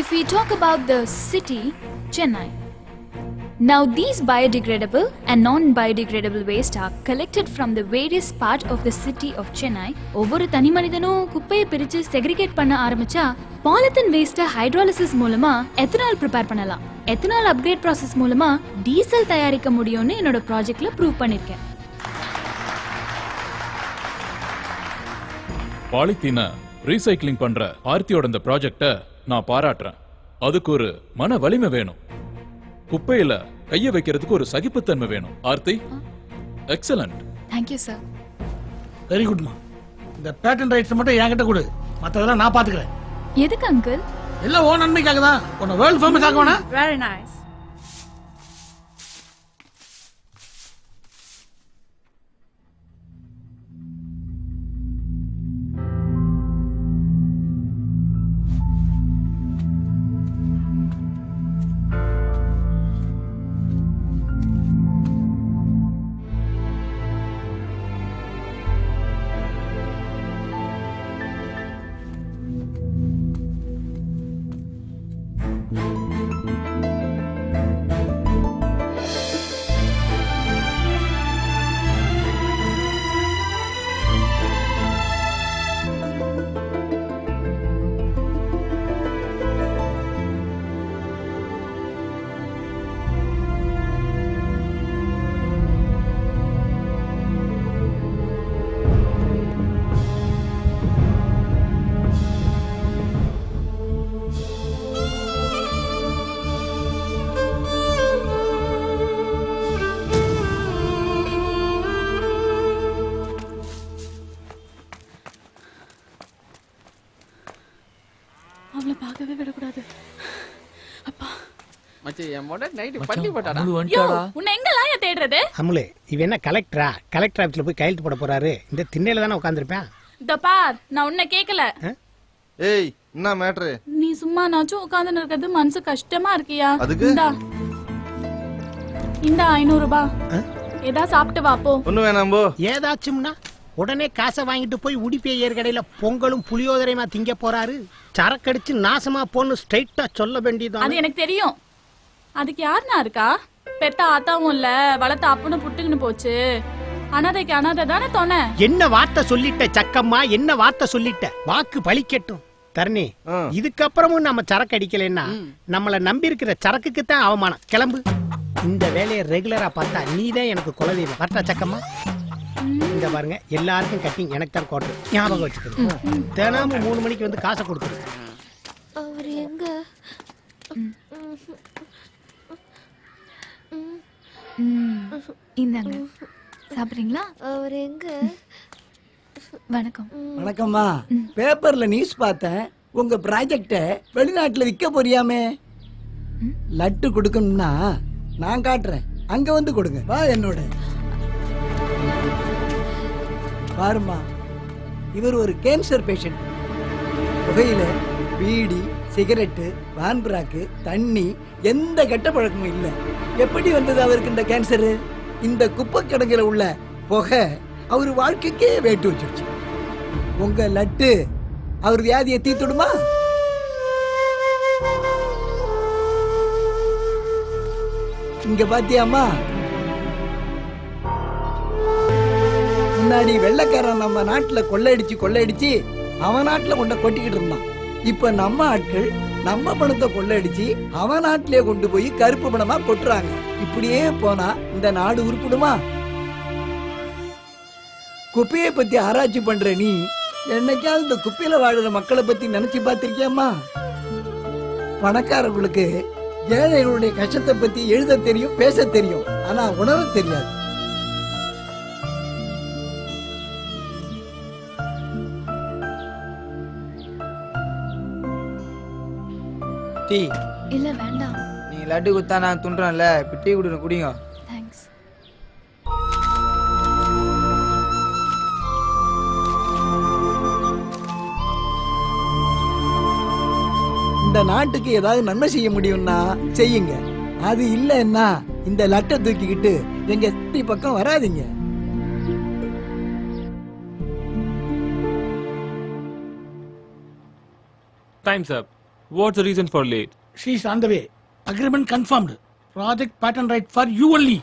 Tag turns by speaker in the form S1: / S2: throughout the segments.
S1: If we talk about the city, Chennai. Now these biodegradable and non-biodegradable waste are collected from the various part of the city of Chennai. ஒவ்வொரு தனி மனிதனும் குப்பையை பிரிச்சு segregate பண்ண ஆரம்பிச்சா polythene வேஸ்ட்டை hydrolysis மூலமா ethanol prepare பண்ணலாம். Ethanol upgrade process மூலமா டீசல் தயாரிக்க முடியும்னு என்னோட ப்ராஜெக்ட்ல ப்ரூவ் பண்ணிருக்கேன்.
S2: பாலித்தீனை ரீசைக்ளிங் பண்ற ஆர்த்தியோட இந்த ப்ராஜெக்ட நான் பாராட்டுறேன். அதுக்கு ஒரு மன வலிமை வேணும். குப்பையில கைய வைக்கிறதுக்கு ஒரு சகிப்புத்தன்மை வேணும். Aarthi, excellent.
S1: Thank you sir.
S3: Very குட்மா. இந்த பேட்டன் ரைட்ஸ் மட்டும் என்கிட்ட கொடு, மற்றதெல்லாம் நான் பாத்துக்கிறேன்.
S1: எதுக்கு அங்கிள்?
S3: எல்லாம் ஓ நன்மைக்காக தான். உன்னை வேர்ல்ட் ஃபேமஸ் ஆக்குவானா?
S4: Very nice. அவளை பார்க்கவே விடக்கூடாது. அப்பா
S5: மச்சி என் மொட நைட் பள்ளி போட்டாடா.
S4: உன்னை எங்கெல்லாம் ஏன் தேடுறது?
S6: அமுலே, இவ என்ன கலெக்டரா? கலெக்டர் ஆபீஸ்ல போய் கையெழுத்து போட போறாரு. இந்த திண்ணையில தானே உட்கார்ந்திருப்பேன்.
S4: இந்த பார், நான் உன்னை கேட்கல.
S7: ஏய், என்ன மேட்ரு?
S4: நீ சும்மா நாச்சும் உட்கார்ந்து இருக்கிறது மனசு கஷ்டமா இருக்கியா?
S7: அதுக்கு
S4: இந்த 500 ரூபாய் ஏதா சாப்பிட்டு வா போ.
S7: ஒண்ணு வேணாம் போ.
S6: ஏதாச்சும்னா உடனே காசை வாங்கிட்டு போய் உடிப்பிய ஏற்கடையில பொங்கலும் புளியோதரையுமா திங்க போறாரு. சரக்கடிச்சு நாசமா போன்னு ஸ்ட்ரைட்டா சொல்ல வேண்டியதான்.
S4: அது எனக்கு தெரியும். அதுக்கு யாருன்னா இருக்கா? பெத்த ஆத்தாவும் இல்ல, வளர்த்த அப்பனும் புட்டுக்குன்னு போச்சு. அனாதைக்கு அனாதை தானே தோணை.
S6: என்ன வார்த்தை சொல்லிட்ட சக்கம்மா, என்ன வார்த்தை சொல்லிட்ட? வாக்கு பலிக்கட்டும். தரணி, இதுக்கப்புறமும் நம்ம சரக்கு அடிக்கலன்னா நம்மள நம்பி இருக்கிற சரக்குக்கு தான் அவமானம். கிளம்பு. இந்த வேலையை ரெகுலரா பார்த்தா நீதான் எனக்கு குலதெய்வம். கரெக்டா சக்கம்மா? இந்த பாருங்க, எல்லாருக்கும் கட்டிங், எனக்கு தான் கோட்டர். ஞாபகம் வச்சுக்கணும். தினமும் 3 மணிக்கு வந்து காசை கொடுத்துரு.
S8: அவர் எங்க?
S1: இந்தாங்க, சாப்பிடுறீங்களா?
S8: அவர் எங்க?
S1: வணக்கம்.
S9: வணக்கம்மா. பேப்பர்ல நியூஸ் பார்த்தேன், உங்க ப்ராஜெக்ட வெளிநாட்டுல விற்க போறியாமே. லட்டு கொடுக்கணும்னா நான் காட்டுறேன், அங்க வந்து கொடுங்க. வா என்னோட. பாருமா, இவர் ஒரு கேன்சர் பேஷண்ட். புகையில, பீடி, சிகரெட்டு, வான்பராக்கு, தண்ணி, எந்த கெட்ட பழக்கமும் இல்லை. எப்படி வந்தது அவருக்கு இந்த கேன்சரு? இந்த குப்பை கிடங்குல உள்ள புகை அவர் வாழ்க்கைக்கே வேட்டு வச்சிருச்சு. உங்க லட்டு அவர் வியாதியை தீர்த்துடுமா? இங்க பாத்தியாமா, முன்னாடி வெள்ளைக்காரன் நம்ம நாட்டுல கொள்ளையடிச்சு அவன் நாட்டுல கொண்ட கொட்டிக்கிட்டு இருந்தான். இப்ப நம்ம ஆட்கள் நம்ம பணத்தை கொள்ளையடிச்சு அவன் நாட்டிலே கொண்டு போய் கருப்பு பணமா கொட்டுறாங்க. இப்படியே போனா இந்த நாடு உருப்பிடுமா? குப்பையை பத்தி ஆராய்ச்சி பண்ற நீ என்னைக்காவது இந்த குப்பையில வாழுற மக்களை பத்தி நினைச்சு பார்த்திருக்கியாமா? பணக்காரர்களுக்கு ஏழைகளுடைய கஷ்டத்தை பத்தி எழுத தெரியும், பேச தெரியும், ஆனா உணர தெரியாது.
S5: டீ
S1: இல்ல வேண்டாம்.
S5: நீங்க லட்டு குத்தா நான் துண்டுறேன்ல, இப்ப டீ குடுங்க, குடிங்க.
S1: தேங்க்ஸ்.
S9: இந்த நாட்டுக்கு ஏதாவது நன்மை செய்ய முடியும்னா செய்யுங்க. அது இல்லைன்னா இந்த லட்டை தூக்கிக்கிட்டு எங்க சிட்டி பக்கம் வராதீங்க.
S10: Times up. What's the reason for late?
S3: She is on the way. Agreement confirmed. Project patent right for you only.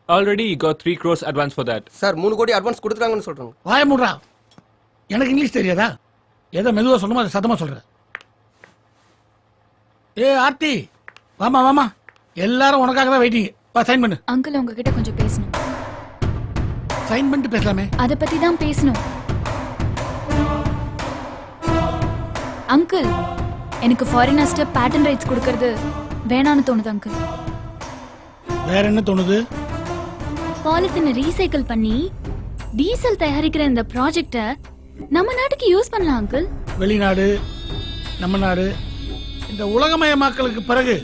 S10: Already got 3 crores advance for that.
S5: Sir 3 கோடி அட்வான்ஸ் கொடுத்துட்டாங்கன்னு சொல்றாங்க.
S3: வாய மூடுறா. எனக்கு இங்கிலீஷ் தெரியாதா? ஏதோ மெதுவா சொல்லணுமோ அதை சத்தமா சொல்றேன். ஆர்த்தி வாமா வாமா, எல்லாரும் உனக்காக தான் வெயிட்டிங். வா சைன் பண்ணு.
S1: அங்கிள் உங்ககிட்ட கொஞ்சம் பேசணும்.
S3: சைன் பண்ணிட்டு பேசலாமே.
S1: அத பத்தி தான் பேசணும். அங்கிள், எனக்கு ஃபாரினர்ஸ்ட பேட்டன் ரைட்ஸ் கொடுக்கிறது வேணான்னு தோணுது அங்கிள்.
S3: வேற என்ன தோணுது?
S1: பாலித்தீனை ரீசைக்கிள் பண்ணி டீசல் தயாரிக்கிற இந்த ப்ராஜெக்ட நம்ம நாட்டுக்கு யூஸ் பண்ணலாம் அங்கிள்.
S3: வெளிநாடு, நம்ம நாடு, இந்த உலகமயமாக்கலுக்கு பிறகு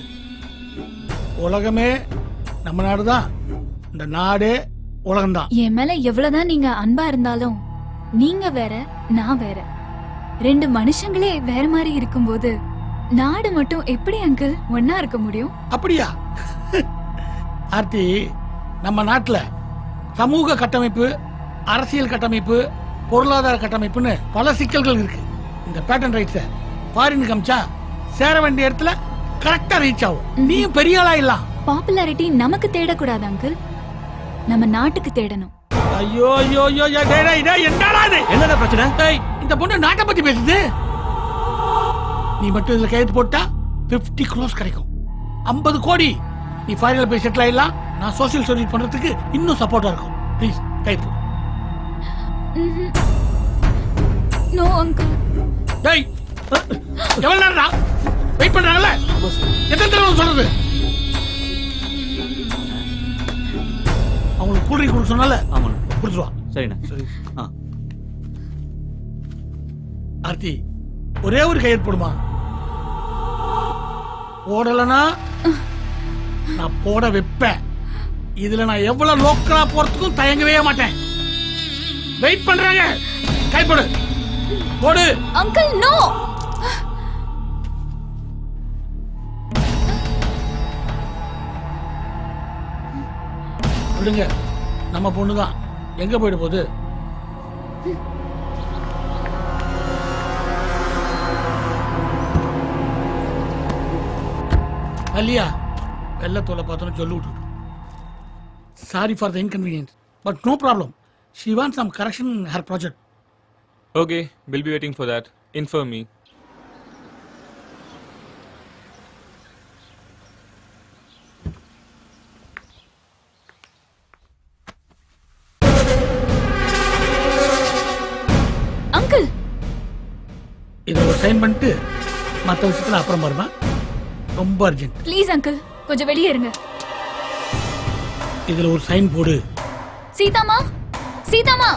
S3: உலகமே நம்ம நாடு தான், இந்த நாடே உலகம்தான்.
S1: என் மேல எவ்வளவுதான் நீங்க அன்பா இருந்தாலும் நீங்க வேற, நான் வேற. 2 மனுஷங்களே வேற மாதிரி இருக்கும்போது நாடு மட்டும் எப்படி அங்கிள் ஒன்னா இருக்க முடியும்?
S3: அப்படியா? ஆர்த்தி, நம்ம நாட்டுல சமூக கட்டமைப்பு, அரசியல் கட்டமைப்பு, பொருளாதார கட்டமைப்புன்னு பல சிக்கல்கள் இருக்கு. இந்த பேட்டன் ரைட்ஸ ஃபாரின் கமிச்சா சேர வேண்டிய இடத்துல கரெக்டா ரீச் ஆகும். நீயும் பெரிய ஆளா இல்ல.
S1: பாப்புலாரிட்டி நமக்கு தேடக்கூடாது அங்கிள், நம்ம நாட்டுக்கு தேடணும்.
S3: ஐயோ ஐயோ ஐயோ, என்னடா இது?
S10: என்னடா பிரச்சனை?
S3: டேய், இந்த பொண்ணு நாட்டை பத்தி பேசுது. நீ மட்டும் இதுல கையெழுத்து போட்டா 50 crores கிடைக்கும். 50 கோடி நீ ஃபாரின்ல போய் செட்டில் ஆயிடலாம். நான் சோசியல் சர்வீஸ் பண்றதுக்கு இன்னும் சப்போர்ட்டா இருக்கும். ப்ளீஸ் கையெழுத்து.
S1: No uncle.
S3: டேய், எவ்வளவு நேரம் வெயிட் பண்றாங்கல்ல? எத்தனை தடவை சொல்றது? அவங்களுக்கு கூல்ட்ரிங்க் கொடுக்க சொன்னால கொடுத்துருவா.
S10: சரிண்ணா.
S3: சரி. ஆர்த்தி, ஒரே ஒரு கையெழுத்து போடுமா? போடலனா நான் போட வைப்பேன். இதுல நான் எவ்வளவு லோக்கலா போறதுக்கும் தயங்கவே மாட்டேன். வெயிட் பண்றாங்க. கை போடு, போடு.
S1: Uncle no.
S3: விடுங்க, நம்ம பொண்ணுதான். எங்க போயிட போகுது? அல்லியா, வெள்ளத்தோலை பார்த்தோன்னு சொல்லி விட்டுட்டு sorry for the inconvenience, but no problem. She want some correction in her project.
S10: Okay, we'll be waiting for that. Inform me.
S1: Uncle,
S3: இதை ஒரு சைன் பண்ணிட்டு மற்ற விஷயத்துல அப்புறம் வருமா? ரொம்ப அர்ஜென்ட்.
S1: ப்ளீஸ் அங்கிள், கொஞ்சம் வெளியே இருங்க.
S3: இதுல ஒரு சைன் போடு.
S1: சீதாமா, சீதாமா.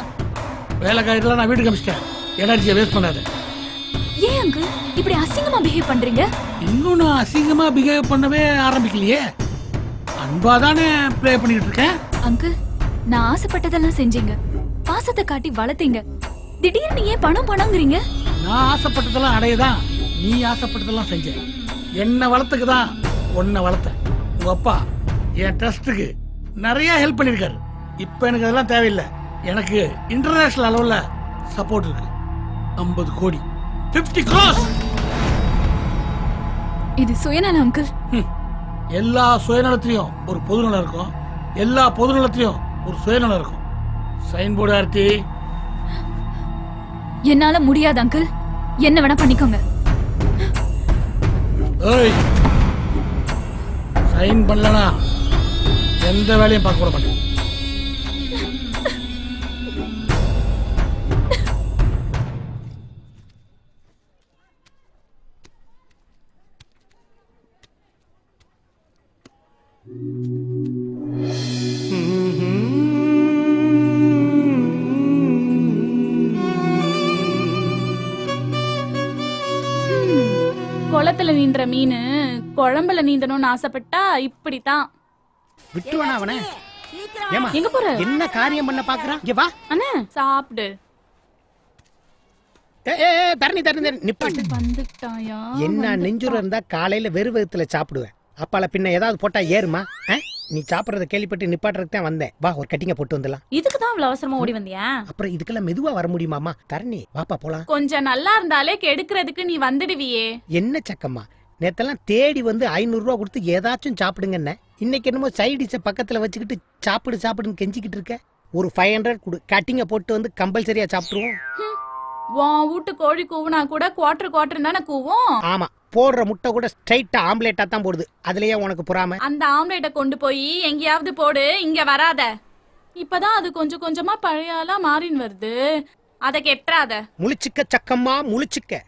S3: வேலைக்காரலாம் நான் வீட்டுக்கு அனுப்பிச்சிட்டேன். எனர்ஜியை வேஸ்ட் பண்ணாத.
S1: ஏன் அங்கிள் இப்படி அசிங்கமா பிஹேவ் பண்றீங்க?
S3: இன்னும் நான் அசிங்கமா பிஹேவ் பண்ணவே ஆரம்பிக்கலையே. அன்பா தானே ப்ளே பண்ணிட்டு இருக்கேன்.
S1: அங்கிள், நான் ஆசைப்பட்டதெல்லாம் செஞ்சீங்க, பாசத்தை காட்டி வளர்த்தீங்க. திடீர்னு ஏன் பணம் பணங்கிறீங்க?
S3: நான் ஆசைப்பட்டதெல்லாம் அடையதான் நீ ஆசைப்பட்டதெல்லாம் செஞ்ச. என்ன வளர்த்துக்கு தான் உன்னை வளர்த்த. உங்க அப்பா என் ட்ரஸ்ட்டுக்கு நிறைய ஹெல்ப் பண்ணிருக்காரு. இப்ப எனக்கு அதெல்லாம் தேவையில்லை. எனக்கு இன்டர்நேஷனல் அளவுல சப்போர்ட் இருக்கு. 50 கோடி, 50 crores.
S1: இது சுயநலம் அங்கிள்.
S3: எல்லா சுயநலத்திலையும் ஒரு பொதுநலம் இருக்கும், எல்லா பொதுநலத்திலையும் ஒரு சுயநலம் இருக்கும். Sign board Aarthi.
S1: என்னால முடியாது அங்கிள், என்ன வேணா பண்ணிக்கோங்க.
S3: ஏய், சைன் பண்ணலனா எந்த வேலையும் பார்க்க கூட மாட்டேன்.
S4: குளத்துல நீந்துற மீன் குழம்புல நீந்தணும்னு ஆசைப்பட்டா இப்படித்தான்.
S6: விட்டுவனா அவனை? ஏமா
S4: எங்க போற?
S6: என்ன காரியம் பண்ண பாக்குறான்? இங்க வா.
S4: அண்ணே சாப்பிடு.
S6: தரணி தரணி நிப்பாட்டு.
S4: வந்துட்டாயா?
S6: என்ன நெஞ்சுர இருந்தா காலையில வெறு வயித்துல சாப்பிடுவேன். அப்பால பின்ன ஏதாவது போட்டா ஏறுமா? நீ சாப்பிடறத கேள்விப்பட்டு நிப்பாட்டுறதுக்கு தான் வந்தேன். வா ஒரு கட்டிங்க போட்டு வந்துடலாம்.
S4: இதுக்கு தான் இவ்வளவு அவசரமா ஓடி வந்தியா?
S6: அப்புறம் இதுக்கெல்லாம் மெதுவா வர முடியுமாமா? தரணி வாப்பா போலாம்.
S4: கொஞ்சம் நல்லா இருந்தாலே கெடுக்கிறதுக்கு நீ வந்துடுவியே.
S6: என்ன சக்கம்மா, நேத்தெல்லாம் தேடி வந்து 500 ரூபா கொடுத்து ஏதாச்சும் சாப்பிடுங்கன்னு, இன்னைக்கு என்னமோ சைடிஸை பக்கத்துல வச்சுக்கிட்டு சாப்பிடுன்னு கெஞ்சிக்கிட்டு இருக்க. ஒரு 500 கொடு, கட்டிங்க போட்டு வந்து கம்பல்சரியா சாப்பிட்டுருவோம்.
S4: உன் வீட்டு கோழி கூவுனா கூட குவார்டர் தானே கூவும்.
S6: ஆமா, போடுற முட்டை கூட ஸ்ட்ரைட்டா ஆம்லேட்டா தான் போடுது. அதுலயே உனக்கு புறாம.
S4: அந்த ஆம்லேட்டை கொண்டு போய் எங்கேயாவது போடு, இங்க வராத. இப்பதான் அது கொஞ்சம் கொஞ்சமா பழைய ஆளா மாறின்னு வருது, அத கெட்டாத.
S6: முழிச்சுக்க சக்கம்மா முழிச்சுக்க.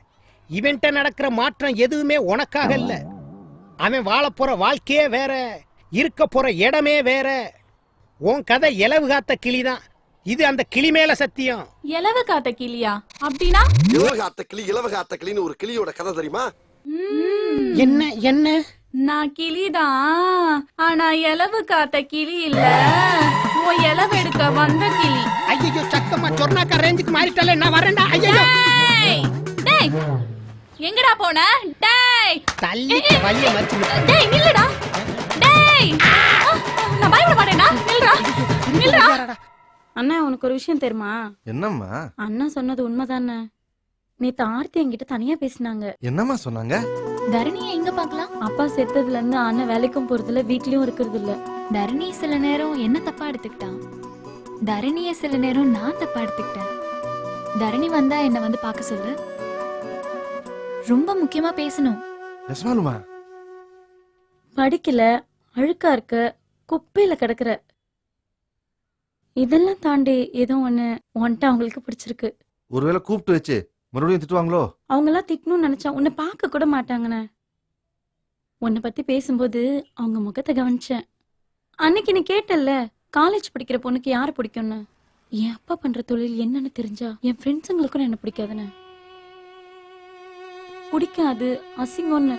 S6: இவன்ட்ட நடக்கிற மாற்றம் எதுவுமே உனக்காக இல்ல. அவன் வாழ போற வாழ்க்கையே வேற, இருக்க போற இடமே வேற. உன் கதை இலவு காத்த கிளிதான், இது அந்த கிளி மேல சத்தியம்.
S4: இலவ காத்த கிளியா? அப்படின்னா
S5: இலவ காத்த கிளின்னு ஒரு கிளியோட கதை தெரியுமா?
S6: என்ன என்ன?
S4: நான் கிளிதான், ஆனா இலவு காத்த கிளி இல்ல, உன் இலவு எடுக்க வந்த கிளி.
S6: ஐயோ சக்கம்மா, சொன்னாக்கா ரேஞ்சுக்கு மாறிட்டாலே. நான் வரேன்டா. ஐயோ
S4: டேய், எங்கடா போன? டேய்
S6: தள்ளி வலிய மச்சு.
S4: டேய் நில்லுடா. டேய் நான் பயப்பட மாட்டேன்டா. நில்றா. அண்ணா உனக்கு ஒரு விஷயம் தெரியுமா?
S7: என்னம்மா?
S4: அண்ணா சொன்னது உண்மைதானே. நேத்து ஆர்த்தி என்கிட்ட தனியா பேசினாங்க.
S7: என்னம்மா சொன்னாங்க?
S1: தரணியை எங்க பார்க்கலாம்?
S4: அப்பா செத்ததுல இருந்து அண்ணன் வேலைக்கும் போறதில்ல, வீட்லயும் இருக்கிறது இல்ல.
S1: தரணி சில நேரம் என்ன தப்பா எடுத்துக்கிட்டான், தரணிய சில நேரம் நான் தப்பா எடுத்துக்கிட்டேன். தரணி வந்தா என்ன வந்து பார்க்க சொல்லு, ரொம்ப முக்கியமா பேசணும்.
S7: எஸ்மாலுமா?
S4: படிக்கல, அழுக்கா இருக்க, குப்பையில கிடக்குற, இதெல்லாம் தாண்டி ஏதோ ஒண்ணு உன்ட்ட அவங்களுக்கு பிடிச்சிருக்கு.
S7: ஒருவேளை கூப்பிட்டு வச்சு மறுபடியும் திட்டுவாங்களோ?
S4: அவங்களாம் திட்டணும்னு நினைச்சா உன்னை பார்க்க கூட மாட்டாங்கண்ணே. உன்னை பத்தி பேசும்போது அவங்க முகத்தை கவனிச்சேன். அன்னைக்கு நீ கேட்டல்ல, காலேஜ் படிக்கிற பொண்ணுக்கு யாரை பிடிக்கும்னு. என் அப்பா பண்ற தொழில் என்னன்னு தெரிஞ்சா என் ஃப்ரெண்ட்ஸுங்களுக்கும் என்ன பிடிக்காதுன்னு. பிடிக்காது, அசிங்கம்னு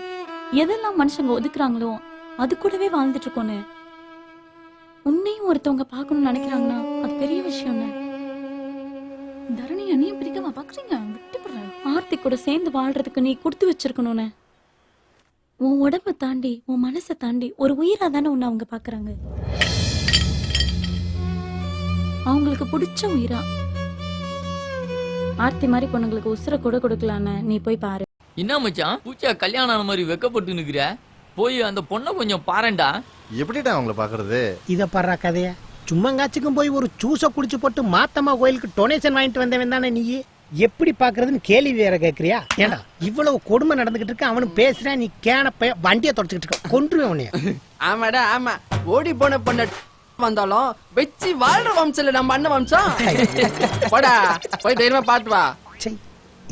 S4: எதெல்லாம் மனுஷங்க ஒதுக்குறாங்களோ அது கூடவே வாழ்ந்துட்டு இருக்கோன்னு. உன்னையும் ஒருத்தவங்க பார்க்கணும்னு நினைக்கிறாங்கன்னா அது பெரிய விஷயம்னு. தரணி அண்ணியும் பிடிக்காம பாக்குறீங்க, விட்டுப்படுறேன். ஆர்த்தி கூட சேர்ந்து வாழ்றதுக்கு நீ கொடுத்து வச்சிருக்கணும்னு. உன் உடம்ப தாண்டி, உன் மனசை தாண்டி ஒரு உயிரா தானே உன்னை அவங்க பாக்குறாங்க. அவங்களுக்கு பிடிச்ச உயிரா. ஆர்த்தி மாதிரி பொண்ணுங்களுக்கு உசுர கூட கொடுக்கலான்னு நீ போய் பாரு.
S11: என்ன மச்சான், பூச்சா கல்யாணம் ஆன மாதிரி வெக்கப்பட்டு நிக்கிற? போய் அந்த பொண்ணை கொஞ்சம் பாருண்டா.
S7: எப்படிடா அவங்கள பாக்குறது?
S6: இத பாடுறா கதைய. சும்மாங்காச்சுக்கும் போய் ஒரு ஜூஸ குடிச்சு போட்டு மாத்தம்மா கோயிலுக்கு டொனேஷன் வாங்கிட்டு வந்தவன் தானே நீ. எப்படி பாக்குறதுன்னு கேள்வி வேற கேக்குறியா? ஏண்டா இவ்வளவு கொடுமை நடந்துகிட்டு இருக்கு, அவனு பேசுறேன், நீ கேனப்ப வண்டியை தொடச்சுக்கிட்டு இருக்க, கொன்றுவேன் உன்னைய.
S5: ஆமாடா ஆமா, ஓடி போன பொண்ண வந்தாலும் வெச்சி வாழ்ற வம்சம் இல்ல நம்ம அண்ணன் வம்சம். போடா போய் தைரியமா பாத்து வா.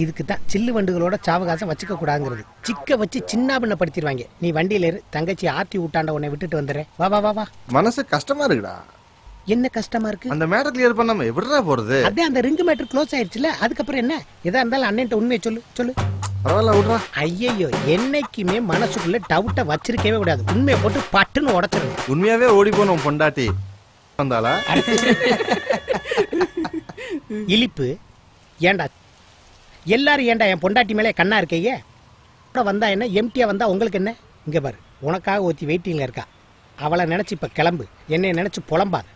S6: இதுக்கு தான் சில்லு வண்டுகளோட சாவகாசம் வச்சுக்க கூடாதுங்கிறது. சிக்க வச்சு சின்ன பின்ன படுத்திடுவாங்க. நீ வண்டியில இரு, தங்கச்சி ஆர்த்தி விட்டாண்ட உன்னை விட்டுட்டு வந்துடுறேன். வா வா வா வா.
S7: மனசு கஷ்டமா இருக்குடா.
S6: என்ன கஷ்டமா இருக்கு?
S7: அந்த மேட்டர் கிளியர் பண்ணாம எப்படிடா போறது?
S6: அதே அந்த ரிங்கு மேட்டர் க்ளோஸ் ஆயிடுச்சுல, அதுக்கப்புறம் என்ன? எதா இருந்தாலும் அண்ணன்ட்ட உண்மையை சொல்லு சொல்லு.
S7: பரவாயில்ல விடுறா.
S6: ஐயோ, என்னைக்குமே மனசுக்குள்ள டவுட்டை வச்சிருக்கவே கூடாது. உண்மையை போட்டு பட்டுன்னு உடச்சிருங்க.
S7: உண்மையாவே ஓடி போன உன் பொண்டாட்டி வந்தாளா?
S6: இழிப்பு ஏண்டா? எல்லாரும் ஏண்டா என் பொண்டாட்டி மேலே கண்ணா இருக்கையே? வந்தா என்ன, எம்டியா வந்தா உங்களுக்கு என்ன? இங்க பாரு, உனக்காக ஒருத்தி வெயிட்டிங்ல இருக்கா. அவளை நினைச்சு இப்ப கிளம்பு, என்னைய நினைச்சு புலம்பாத.